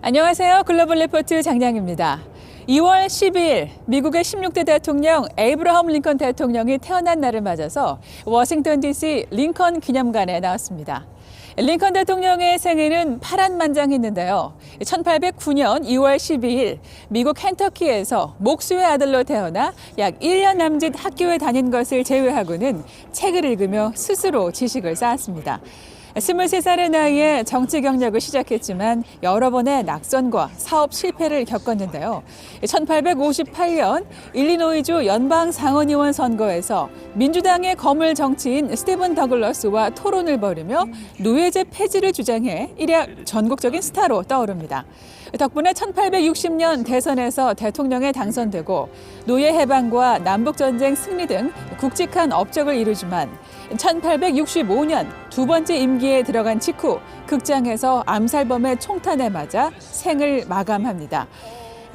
안녕하세요. 글로벌 리포트 장량입니다. 2월 12일 미국의 16대 대통령 에이브러함 링컨 대통령이 태어난 날을 맞아서 워싱턴 DC 링컨 기념관에 나왔습니다. 링컨 대통령의 생애는 파란만장했는데요. 1809년 2월 12일 미국 켄터키에서 목수의 아들로 태어나 약 1년 남짓 학교에 다닌 것을 제외하고는 책을 읽으며 스스로 지식을 쌓았습니다. 23살의 나이에 정치 경력을 시작했지만 여러 번의 낙선과 사업 실패를 겪었는데요. 1858년 일리노이주 연방 상원의원 선거에서 민주당의 거물 정치인 스티븐 더글러스와 토론을 벌이며 노예제 폐지를 주장해 일약 전국적인 스타로 떠오릅니다. 덕분에 1860년 대선에서 대통령에 당선되고 노예 해방과 남북전쟁 승리 등 굵직한 업적을 이루지만 1865년 두 번째 임기에 들어간 직후 극장에서 암살범의 총탄에 맞아 생을 마감합니다.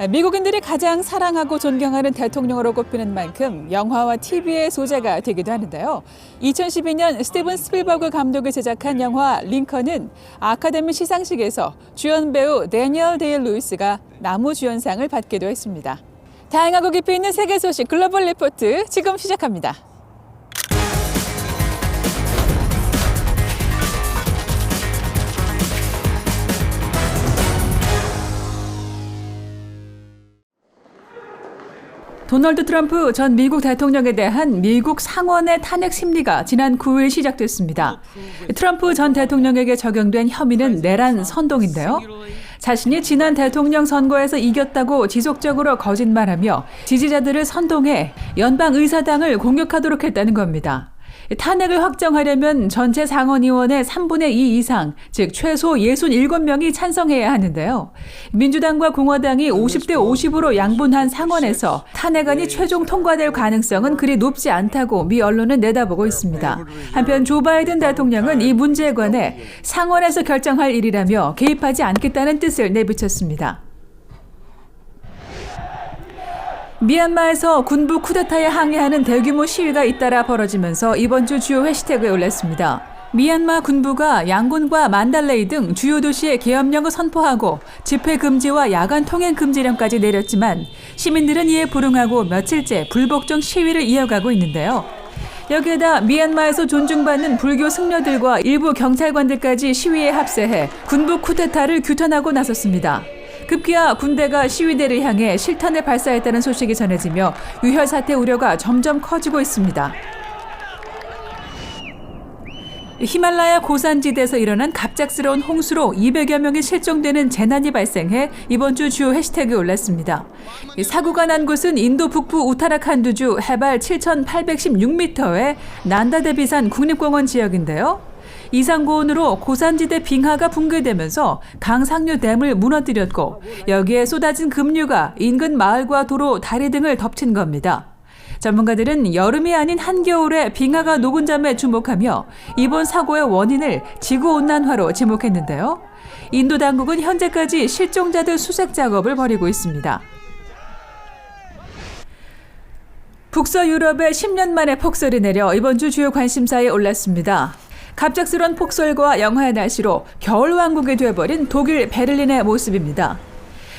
미국인들이 가장 사랑하고 존경하는 대통령으로 꼽히는 만큼 영화와 TV의 소재가 되기도 하는데요. 2012년 스티븐 스필버그 감독이 제작한 영화 링컨은 아카데미 시상식에서 주연 배우 데니얼 데이 루이스가 나무주연상을 받기도 했습니다. 다양하고 깊이 있는 세계 소식 글로벌 리포트 지금 시작합니다. 도널드 트럼프 전 미국 대통령에 대한 미국 상원의 탄핵 심리가 지난 9일 시작됐습니다. 트럼프 전 대통령에게 적용된 혐의는 내란 선동인데요. 자신이 지난 대통령 선거에서 이겼다고 지속적으로 거짓말하며 지지자들을 선동해 연방의사당을 공격하도록 했다는 겁니다. 탄핵을 확정하려면 전체 상원의원의 3분의 2 이상, 즉 최소 67명이 찬성해야 하는데요. 민주당과 공화당이 50대 50으로 양분한 상원에서 탄핵안이 최종 통과될 가능성은 그리 높지 않다고 미 언론은 내다보고 있습니다. 한편 조 바이든 대통령은 이 문제에 관해 상원에서 결정할 일이라며 개입하지 않겠다는 뜻을 내비쳤습니다. 미얀마에서 군부 쿠데타에 항의하는 대규모 시위가 잇따라 벌어지면서 이번 주 주요 해시태그에 올랐습니다. 미얀마 군부가 양곤과 만달레이 등 주요 도시의 계엄령을 선포하고 집회 금지와 야간 통행 금지령까지 내렸지만 시민들은 이에 불응하고 며칠째 불복종 시위를 이어가고 있는데요. 여기에다 미얀마에서 존중받는 불교 승려들과 일부 경찰관들까지 시위에 합세해 군부 쿠데타를 규탄하고 나섰습니다. 급기야 군대가 시위대를 향해 실탄을 발사했다는 소식이 전해지며 유혈 사태 우려가 점점 커지고 있습니다. 히말라야 고산지대에서 일어난 갑작스러운 홍수로 200여 명이 실종되는 재난이 발생해 이번 주 주요 해시태그에 올랐습니다. 사고가 난 곳은 인도 북부 우타라칸두주 해발 7,816m의 난다데비산 국립공원 지역인데요. 이상고온으로 고산지대 빙하가 붕괴되면서 강상류 댐을 무너뜨렸고 여기에 쏟아진 급류가 인근 마을과 도로, 다리 등을 덮친 겁니다. 전문가들은 여름이 아닌 한겨울에 빙하가 녹은 점에 주목하며 이번 사고의 원인을 지구온난화로 지목했는데요. 인도 당국은 현재까지 실종자들 수색 작업을 벌이고 있습니다. 북서유럽에 10년 만에 폭설이 내려 이번 주 주요 관심사에 올랐습니다. 갑작스러운 폭설과 영하의 날씨로 겨울왕국이 되어버린 독일 베를린의 모습입니다.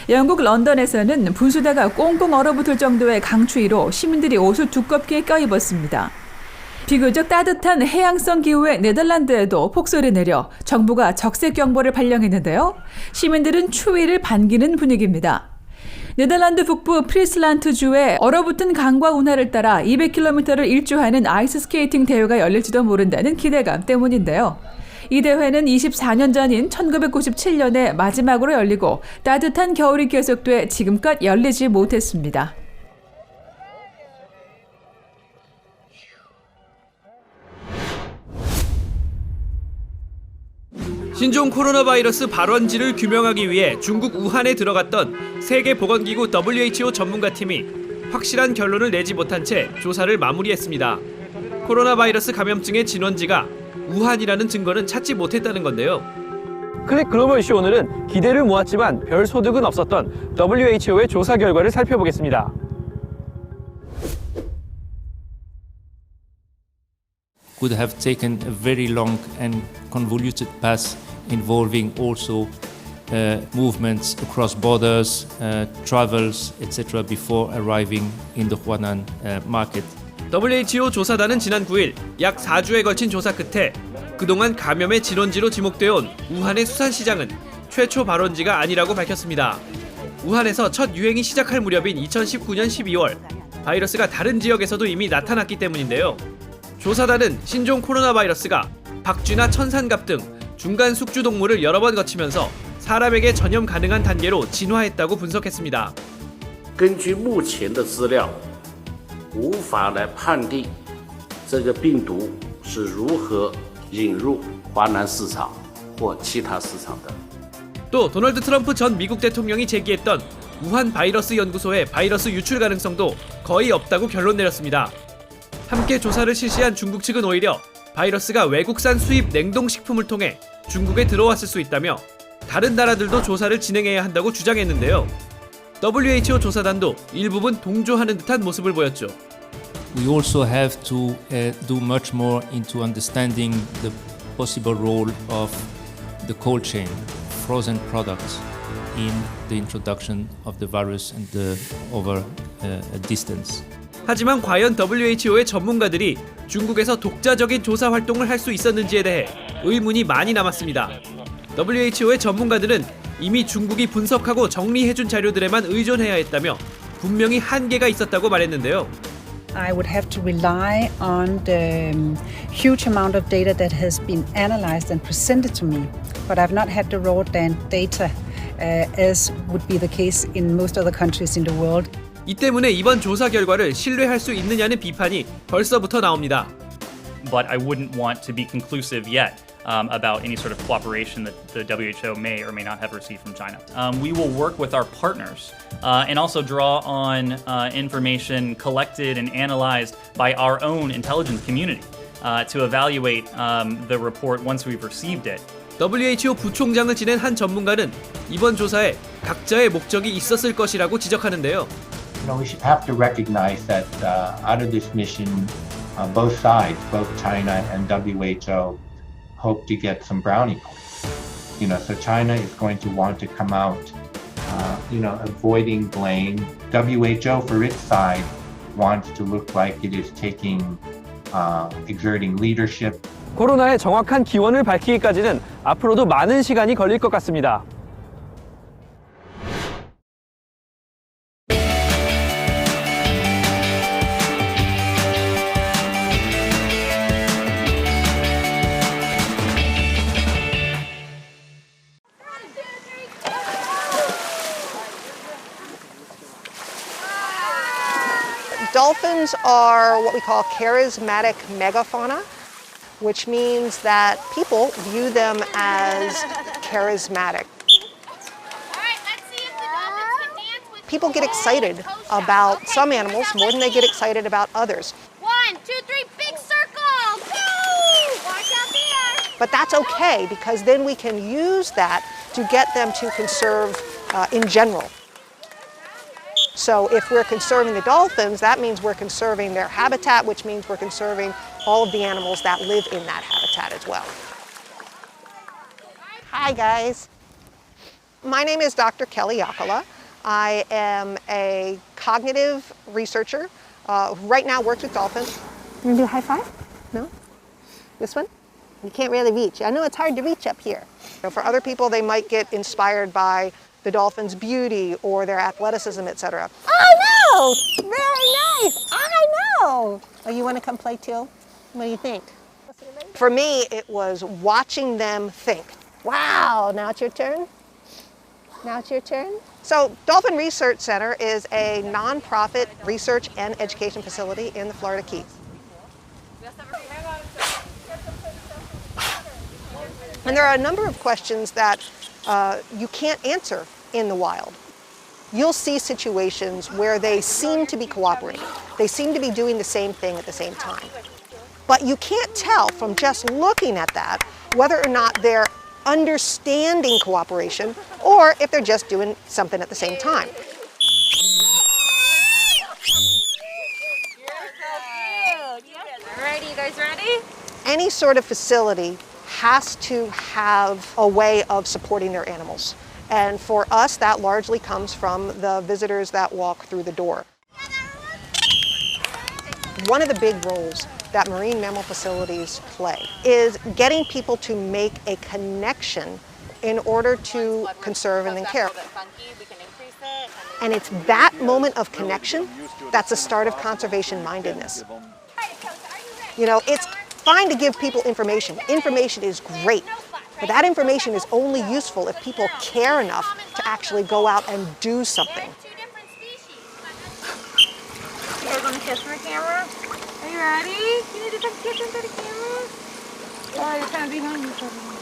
영국 런던에서는 분수대가 꽁꽁 얼어붙을 정도의 강추위로 시민들이 옷을 두껍게 껴입었습니다. 비교적 따뜻한 해양성 기후의 네덜란드에도 폭설이 내려 정부가 적색경보를 발령했는데요. 시민들은 추위를 반기는 분위기입니다. 네덜란드 북부 프리슬란트주의 얼어붙은 강과 운하를 따라 200km를 일주하는 아이스 스케이팅 대회가 열릴지도 모른다는 기대감 때문인데요. 이 대회는 24년 전인 1997년에 마지막으로 열리고 따뜻한 겨울이 계속돼 지금껏 열리지 못했습니다. 신종 코로나 바이러스 발원지를 규명하기 위해 중국 우한에 들어갔던 세계보건기구 WHO 전문가팀이 확실한 결론을 내지 못한 채 조사를 마무리했습니다. 코로나 바이러스 감염증의 진원지가 우한이라는 증거는 찾지 못했다는 건데요. 클릭 글로벌 이슈 오늘은 기대를 모았지만 별 소득은 없었던 WHO의 조사 결과를 살펴보겠습니다. Could have taken a very long and convoluted path involving also movements across borders, travels, etc. before arriving in the Huanan market. WHO 조사단은 지난 9일 약 4주에 걸친 조사 끝에 그동안 감염의 진원지로 지목되어 온 우한의 수산시장은 최초 발원지가 아니라고 밝혔습니다. 우한에서 첫 유행이 시작할 무렵인 2019년 12월 바이러스가 다른 지역에서도 이미 나타났기 때문인데요. 조사단은 신종 코로나 바이러스가 박쥐나 천산갑 등 중간 숙주 동물을 여러 번 거치면서 사람에게 전염 가능한 단계로 진화했다고 분석했습니다. 根据目前的资料，无法来判定这个病毒是如何引入华南市场或其他市场的。 또 도널드 트럼프 전 미국 대통령이 제기했던 우한 바이러스 연구소의 바이러스 유출 가능성도 거의 없다고 결론 내렸습니다. 함께 조사를 실시한 중국 측은 오히려 바이러스가 외국산 수입 냉동식품을 통해 중국에 들어왔을 수 있다며 다른 나라들도 조사를 진행해야 한다고 주장했는데요. WHO 조사단도 일부분 동조하는 듯한 모습을 보였죠. We also have to do much more into understanding the possible role of the cold chain, frozen products, in the introduction of the virus and over a distance. 하지만 과연 WHO의 전문가들이 중국에서 독자적인 조사 활동을 할 수 있었는지에 대해 의문이 많이 남았습니다. WHO의 전문가들은 이미 중국이 분석하고 정리해준 자료들에만 의존해야 했다며 분명히 한계가 있었다고 말했는데요. I would have to rely on the huge amount of data that has been analyzed and presented to me, but I've not had the raw data as would be the case in most other countries in the world. 이 때문에 이번 조사 결과를 신뢰할 수 있느냐는 비판이 벌써부터 나옵니다. But I wouldn't want to be conclusive yet about any sort of cooperation that the WHO may or may not have received from China. We will work with our partners and also draw on information collected and analyzed by our own intelligence community to evaluate the report once we've received it. WHO 부총장을 지낸 한 전문가는 이번 조사에 각자의 목적이 있었을 것이라고 지적하는데요. You know, we should have to recognize that out of this mission, both sides, both China and WHO, hope to get some brownie points. You know, so China is going to want to come out, avoiding blame. WHO, for its side, wants to look like it is exerting leadership. 코로나의 정확한 기원을 밝히기까지는 앞으로도 많은 시간이 걸릴 것 같습니다. Dolphins are what we call charismatic megafauna, which means that people view them as charismatic. People get excited about some animals more than they get excited about others. 1, 2, 3, big circle! Woo! Watch out there! But that's okay because then we can use that to get them to conserve in general. So if we're conserving the dolphins, that means we're conserving their habitat, which means we're conserving all of the animals that live in that habitat as well. Hi, guys. My name is Dr. Kelly Yakala. I am a cognitive researcher. Right now works with dolphins. You want to do a high five? No? This one? You can't really reach. I know it's hard to reach up here. For other people, they might get inspired by the dolphin's beauty or their athleticism, etc. I know! Very nice! I know! Oh, you want to come play too? What do you think? For me, it was watching them think. Wow, now it's your turn? Now it's your turn? So Dolphin Research Center is a nonprofit research and education facility in the Florida Keys. And there are a number of questions that you can't answer in the wild. You'll see situations where they seem to be cooperating. They seem to be doing the same thing at the same time. But you can't tell from just looking at that whether or not they're understanding cooperation or if they're just doing something at the same time. Alrighty, you guys ready? Any sort of facility has to have a way of supporting their animals. And for us, that largely comes from the visitors that walk through the door. One of the big roles that marine mammal facilities play is getting people to make a connection in order to conserve and then care. And it's that moment of connection that's the start of conservation mindedness. You know, it's fine to give people information. Information is great, but that information is only useful if people care enough to actually go out and do something. You guys want to kiss for the camera? Are you ready? You need to come kiss into the camera? Oh, you're kind of behind me.